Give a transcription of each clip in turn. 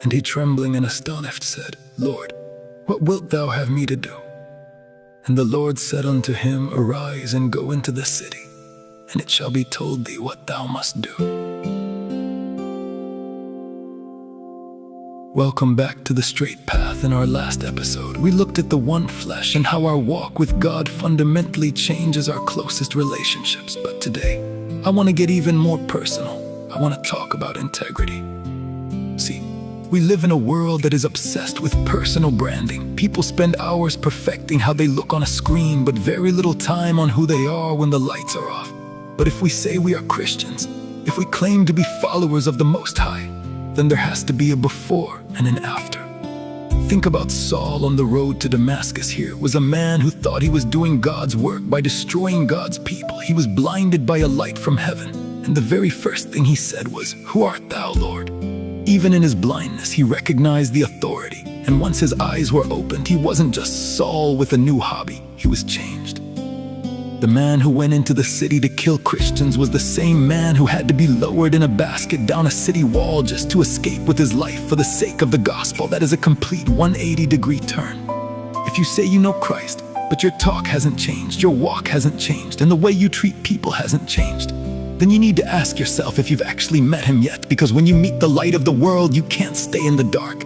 And he, trembling and astonished, said, Lord, what wilt thou have me to do? And the Lord said unto him, Arise and go into the city, and it shall be told thee what thou must do. Welcome back to The Straight Path. In our last episode, we looked at the one flesh and how our walk with God fundamentally changes our closest relationships. But today, I want to get even more personal. I want to talk about integrity. See, we live in a world that is obsessed with personal branding. People spend hours perfecting how they look on a screen, but very little time on who they are when the lights are off. But if we say we are Christians, if we claim to be followers of the Most High, then there has to be a before and an after. Think about Saul on the road to Damascus. Here was a man who thought he was doing God's work by destroying God's people. He was blinded by a light from heaven, and the very first thing he said was, Who art thou, Lord? Even in his blindness, he recognized the authority, and once his eyes were opened, he wasn't just Saul with a new hobby, he was changed. The man who went into the city to kill Christians was the same man who had to be lowered in a basket down a city wall just to escape with his life for the sake of the gospel. That is a complete 180-degree turn. If you say you know Christ, but your talk hasn't changed, your walk hasn't changed, and the way you treat people hasn't changed, then you need to ask yourself if you've actually met him yet, because when you meet the light of the world, you can't stay in the dark.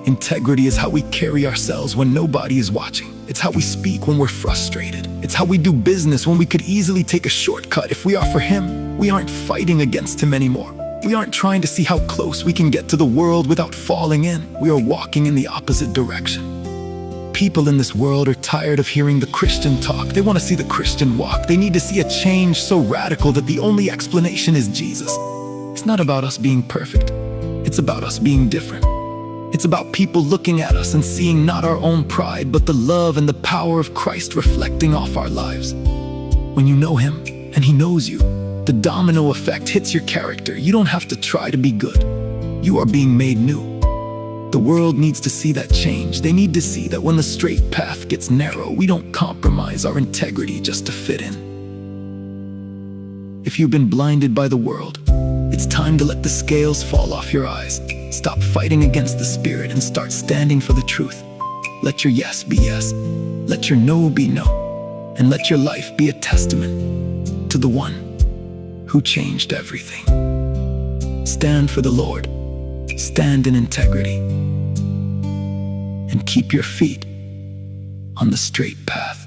Integrity is how we carry ourselves when nobody is watching. It's how we speak when we're frustrated. It's how we do business when we could easily take a shortcut. If we are for him, we aren't fighting against him anymore. We aren't trying to see how close we can get to the world without falling in. We are walking in the opposite direction. People in this world are tired of hearing the Christian talk. They want to see the Christian walk. They need to see a change so radical that the only explanation is Jesus. It's not about us being perfect. It's about us being different. It's about people looking at us and seeing not our own pride, but the love and the power of Christ reflecting off our lives. When you know him and he knows you, the domino effect hits your character. You don't have to try to be good. You are being made new. The world needs to see that change. They need to see that when the straight path gets narrow, we don't compromise our integrity just to fit in. If you've been blinded by the world, it's time to let the scales fall off your eyes. Stop fighting against the Spirit and start standing for the truth. Let your yes be yes. Let your no be no. And let your life be a testament to the one who changed everything. Stand for the Lord. Stand in integrity. And keep your feet on the straight path.